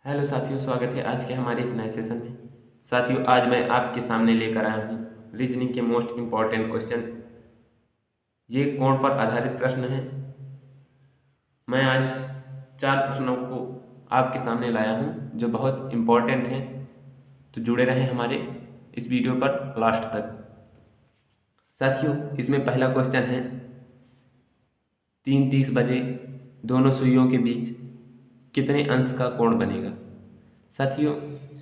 Hello साथियों, स्वागत है आज के हमारे इस नए सेशन में। साथियों, आज मैं आपके सामने लेकर आया हूँ रीजनिंग के मोस्ट इम्पॉर्टेंट क्वेश्चन। ये कोण पर आधारित प्रश्न हैं। मैं आज 4 प्रश्नों को आपके सामने लाया हूँ जो बहुत इम्पॉर्टेंट हैं, तो जुड़े रहें हमारे इस वीडियो पर लास्ट तक। साथियों, इसमें पहला क्वेश्चन है 3:30 बजे दोनों सुइयों के बीच कितने अंश का कोण बनेगा। साथियों,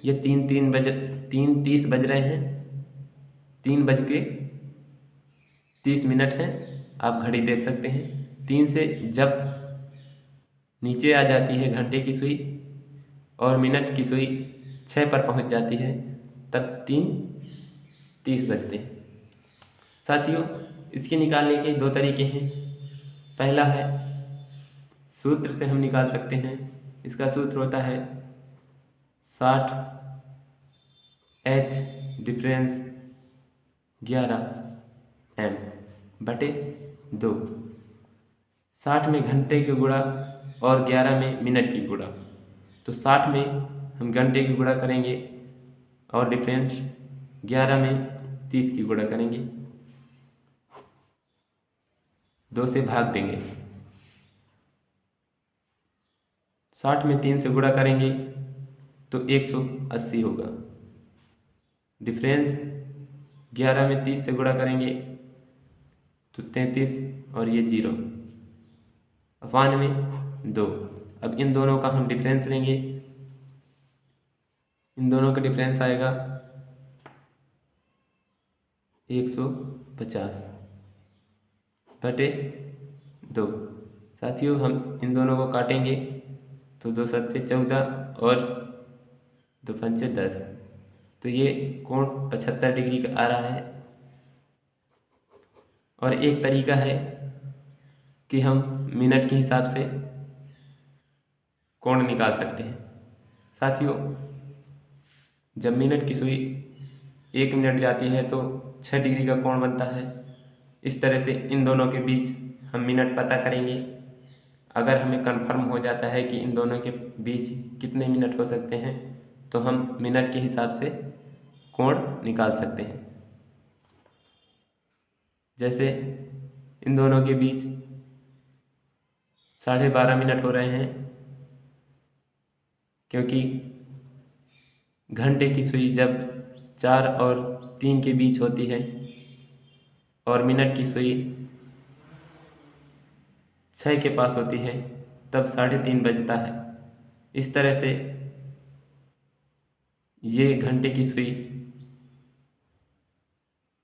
ये 3:30 बज रहे हैं, 3:30 हैं। आप घड़ी देख सकते हैं। 3 से जब नीचे आ जाती है घंटे की सुई और मिनट की सुई 6 पर पहुंच जाती है, तब 3:30 बजते हैं। साथियों, इसके निकालने के 2 तरीके हैं। पहला है, सूत्र से हम निकाल सकते हैं। इसका सूत्र होता है 60H डिफरेंस 11m/2। 60 में घंटे की गुणा और 11 में मिनट की गुणा। तो 60 में हम घंटे की गुणा करेंगे और डिफरेंस 11 में 30 की गुणा करेंगे, 2 से भाग देंगे। 60 में 3 से गुणा करेंगे तो 180 होगा। डिफरेंस 11 में 30 से गुणा करेंगे तो 33 और ये 0 अपान में 2। अब इन दोनों का हम डिफरेंस लेंगे। इन दोनों का डिफरेंस आएगा 150/2। साथियों, हम इन दोनों को काटेंगे तो 2 सत्ते 14 और 2 पंचे 10। तो ये कोण 75 डिग्री का आ रहा है। और एक तरीका है कि हम मिनट के हिसाब से कोण निकाल सकते हैं। साथियों, जब मिनट की सुई 1 मिनट जाती है तो 6 डिग्री का कोण बनता है। इस तरह से इन दोनों के बीच हम मिनट पता करेंगे। अगर हमें कंफर्म हो जाता है कि इन दोनों के बीच कितने मिनट हो सकते हैं, तो हम मिनट के हिसाब से कोण निकाल सकते हैं। जैसे इन दोनों के बीच 12.5 मिनट हो रहे हैं, क्योंकि घंटे की सुई जब 4 और 3 के बीच होती है और मिनट की सुई 6 के पास होती है, तब 3:30 बजता है। इस तरह से ये घंटे की सुई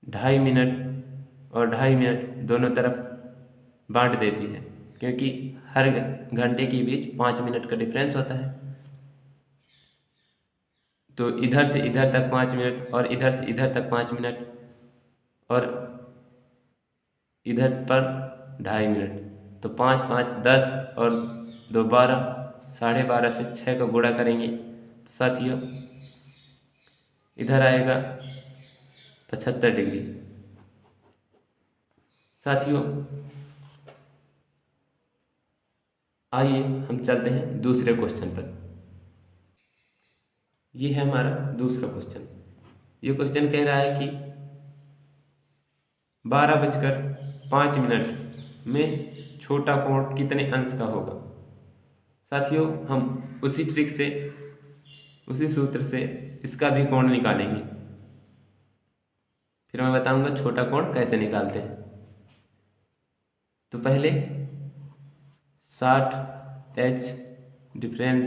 2.5 मिनट और 2.5 मिनट दोनों तरफ बांट देती है, क्योंकि हर घंटे के बीच 5 मिनट का डिफरेंस होता है। तो इधर से इधर तक 5 मिनट और इधर से इधर तक 5 मिनट और इधर पर 2.5 मिनट। तो 5 5 10 और 2 12, 12.5 से 6 का गुणा करेंगे तो साथियों इधर आएगा 75 डिग्री। साथियों, आइए हम चलते हैं दूसरे क्वेश्चन पर। ये है हमारा दूसरा क्वेश्चन। ये क्वेश्चन कह रहा है कि 12:05 में छोटा कोण कितने अंश का होगा। साथियों, हम उसी ट्रिक से, उसी सूत्र से इसका भी कोण निकालेंगे। फिर मैं बताऊंगा छोटा कोण कैसे निकालते हैं। तो पहले 60H डिफरेंस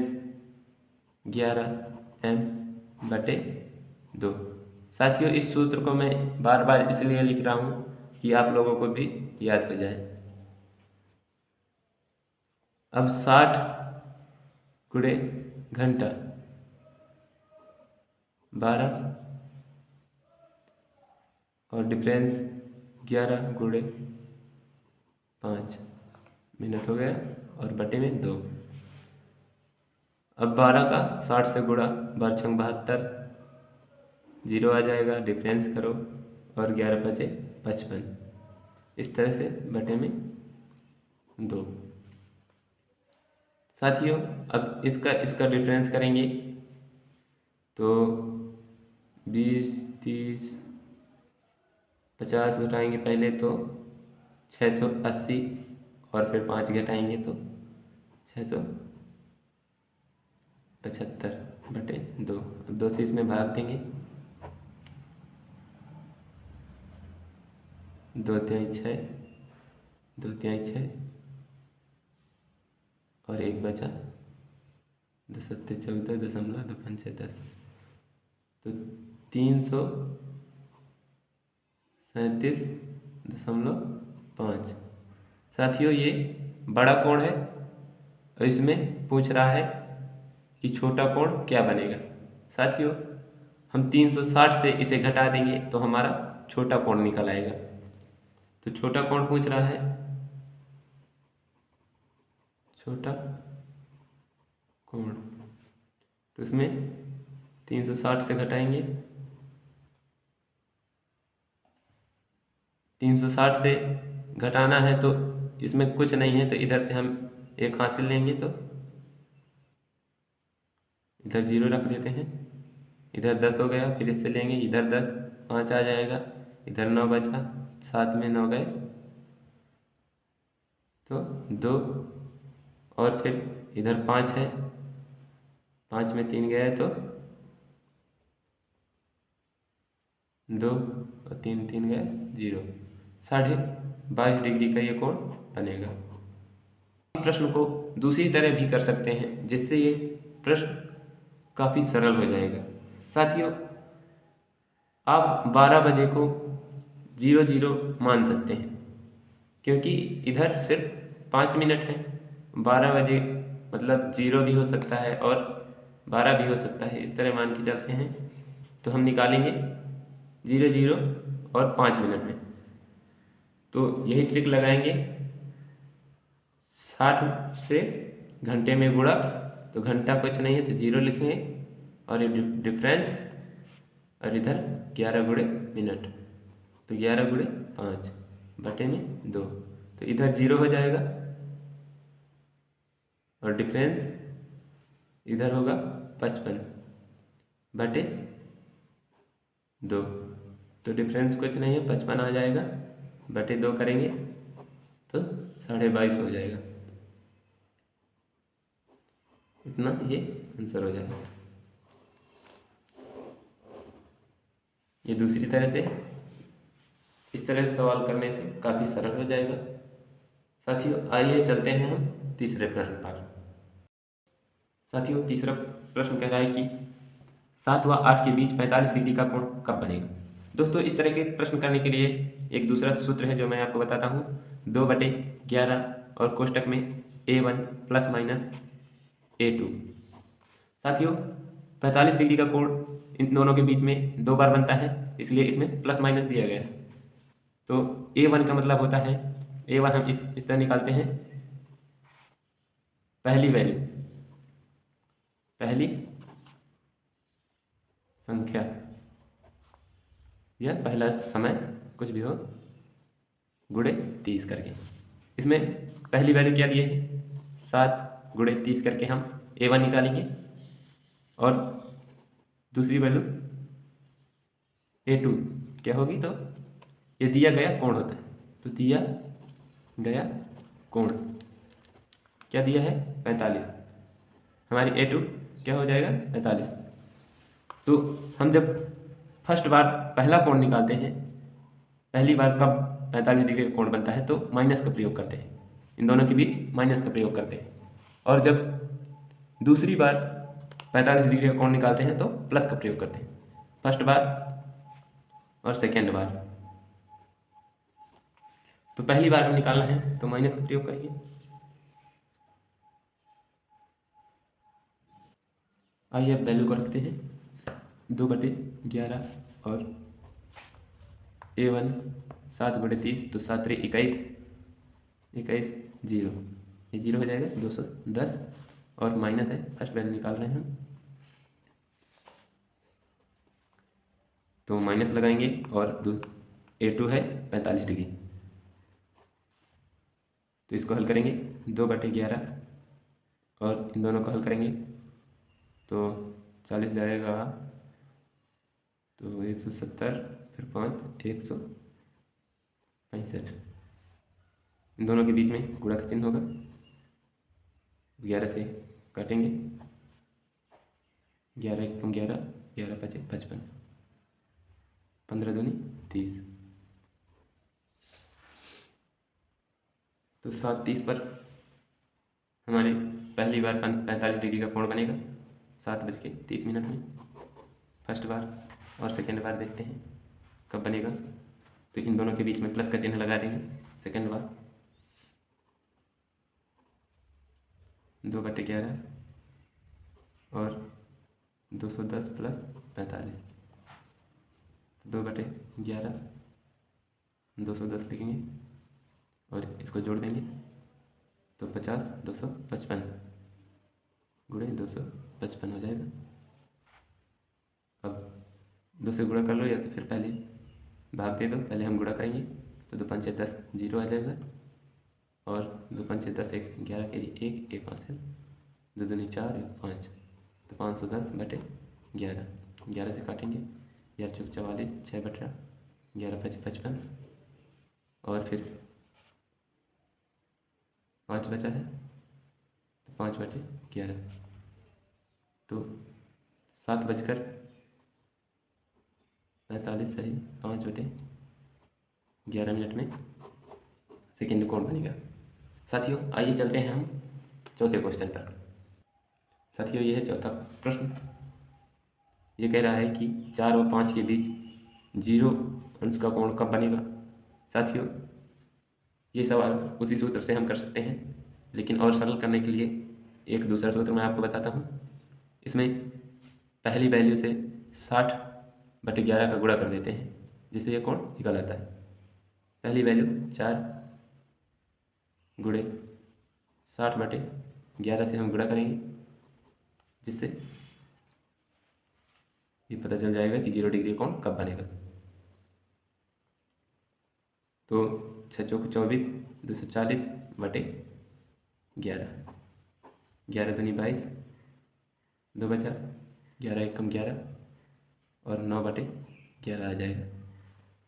11m/2। साथियों, इस सूत्र को मैं बार बार इसलिए लिख रहा हूँ कि आप लोगों को भी याद हो जाए। अब 60 गुणे घंटा 12 और डिफरेंस 11 गुणे 5 मिनट हो गया और बटे में 2। अब 12 का 60 से गुणा, 12 छंग 72, 0 आ जाएगा। डिफरेंस करो और 11 बचे 55। इस तरह से बटे में 2। साथियों अब इसका इसका डिफरेंस करेंगे तो 20, 30, 50 घटाएंगे पहले तो 680 और फिर 5 घटाएंगे तो 675/2। अब 2 से इसमें भाग देंगे, 2×6, 2×6 और 1 बचा, 2×7=14.2×5=10। तो 337.5। साथियों ये बड़ा कोण है और इसमें पूछ रहा है कि छोटा कोण क्या बनेगा। साथियों हम 360 से इसे घटा देंगे तो हमारा छोटा कोण निकल आएगा। तो छोटा कोण पूछ रहा है, छोटा कोण, तो इसमें 360 से घटाएंगे, 360 से घटाना है तो इसमें कुछ नहीं है तो इधर से हम 1 हासिल लेंगे तो इधर 0 रख देते हैं, इधर 10 हो गया, फिर इससे लेंगे इधर 10, 5 आ जाएगा, इधर 9 बचा, 7 में 9 गए तो 2 और फिर इधर 5 है, 5 में 3 गया तो 2 और 3 गए 0। 22.5 डिग्री का ये कोण बनेगा। प्रश्न को दूसरी तरह भी कर सकते हैं जिससे ये प्रश्न काफ़ी सरल हो जाएगा। साथियों आप 12 बजे को 00 मान सकते हैं क्योंकि इधर सिर्फ 5 मिनट है। 12 बजे मतलब 0 भी हो सकता है और 12 भी हो सकता है, इस तरह मान के चलते हैं। तो हम निकालेंगे 00 और 5 मिनट में, तो यही ट्रिक लगाएंगे। 60 से घंटे में गुणा, तो घंटा कुछ नहीं है तो 0 लिखेंगे और ये डिफरेंस, और इधर 11 गुणे मिनट, तो 11×5/2, तो इधर 0 हो जाएगा और डिफरेंस इधर होगा 55/2, तो डिफरेंस कुछ नहीं है 55 आ जाएगा, बटे 2 करेंगे तो 22.5 हो जाएगा। इतना ये आंसर हो जाएगा। ये दूसरी तरह से, इस तरह से सवाल करने से काफ़ी सरल हो जाएगा। साथियों आइए चलते हैं हम तीसरे प्रश्न पर। साथियों तीसरा प्रश्न कह रहा है कि 7 व 8 के बीच 45 डिग्री का कोण कब बनेगा। दोस्तों इस तरह के प्रश्न करने के लिए एक दूसरा सूत्र है जो मैं आपको बताता हूँ, 2/11 और कोष्टक में A1 ± A2। साथियों 45 डिग्री का कोण इन दोनों के बीच में 2 बार बनता है, इसलिए इसमें प्लस माइनस दिया गया है। तो A1 का मतलब होता है, A1 हम इस तरह निकालते हैं, पहली वैल्यू, पहली संख्या या पहला समय कुछ भी हो, गुणे 30 करके। इसमें पहली वैल्यू क्या दिए है, 7 गुणे 30 करके हम A1 निकालेंगे और दूसरी वैल्यू A2 क्या होगी, तो ये दिया गया कोण होता है, तो दिया गया कोण क्या दिया है 45, हमारी A2 क्या हो जाएगा 45। तो हम जब फर्स्ट बार पहला कोण निकालते हैं, पहली बार कब 45 डिग्री का कोण बनता है, तो माइनस का प्रयोग करते हैं, इन दोनों के बीच माइनस का प्रयोग करते हैं। और जब दूसरी बार 45 डिग्री का कोण निकालते हैं तो प्लस का प्रयोग करते हैं, फर्स्ट बार और सेकेंड बार। तो पहली बार हम निकालना है तो माइनस का प्रयोग करेंगे। आइए अब वैल्यू को रखते हैं, 2/11 और A1 7 गुणे 30, तो 7 × 21, 21 0, ये 0 हो जाएगा, 210 और माइनस है, फर्स्ट वैल्यू निकाल रहे हैं हम, तो माइनस लगाएंगे और A2 है 45 डिग्री, तो इसको हल करेंगे, 2/11 और इन दोनों को हल करेंगे तो 40 जाएगा तो 170, फिर 5 165। इन दोनों के बीच में गुणा का चिन्ह होगा, 11 से काटेंगे, 11 एकम 11, 11 पचे 55, 15 दूनी 30। तो 7:30 पर हमारे पहली बार 45 डिग्री का कोण बनेगा 7:30 में फर्स्ट बार, और सेकेंड बार देखते हैं कब बनेगा। तो इन दोनों के बीच में प्लस का चिन्ह लगा देंगे। सेकेंड बार 2/11 और 210 प्लस 45, 2/11 210 लिखेंगे और इसको जोड़ देंगे तो 50 255 गुणे 255 हो जाएगा। अब 2 से गुणा कर लो या तो फिर पहले भाग दे दो, पहले हम गुणा करेंगे तो 2 5 10 0 आ जाएगा, और 2 5 10 1 11 के लिए 1 5 है, 2 दूनी 4 1 5, तो 510/11, 11 से काटेंगे, 11 चौक 44, 6/11, 11 5 55, और फिर 5 बचा है तो 5/11, तो 7:45 सही 5/11 में सेकेंड कोण बनेगा। साथियों आइए चलते हैं हम चौथे क्वेश्चन पर। साथियों ये है चौथा प्रश्न। ये कह रहा है कि 4 और 5 के बीच 0 अंश का कोण कब बनेगा। साथियों ये सवाल उसी सूत्र से हम कर सकते हैं, लेकिन और सरल करने के लिए एक दूसरा सूत्र मैं आपको बताता हूँ। इसमें पहली वैल्यू से 60/11 का गुणा कर देते हैं, जिससे ये कोण निकल आता है। पहली वैल्यू 4 गुणे 60/11 से हम गुणा करेंगे, जिससे ये पता चल जाएगा कि 0 डिग्री कोण कब बनेगा। तो 6 चौक 24, 240/11, 11 दूनी 22, 2 बचा, 11 एकम 11 और 9/11 आ जाएगा।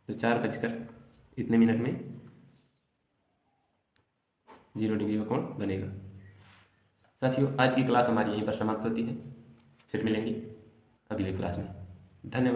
तो 4 बजकर में 0 डिग्री का कोण बनेगा। साथियों आज की क्लास हमारी यहीं पर समाप्त होती है, फिर मिलेंगे अगली क्लास में। धन्यवाद।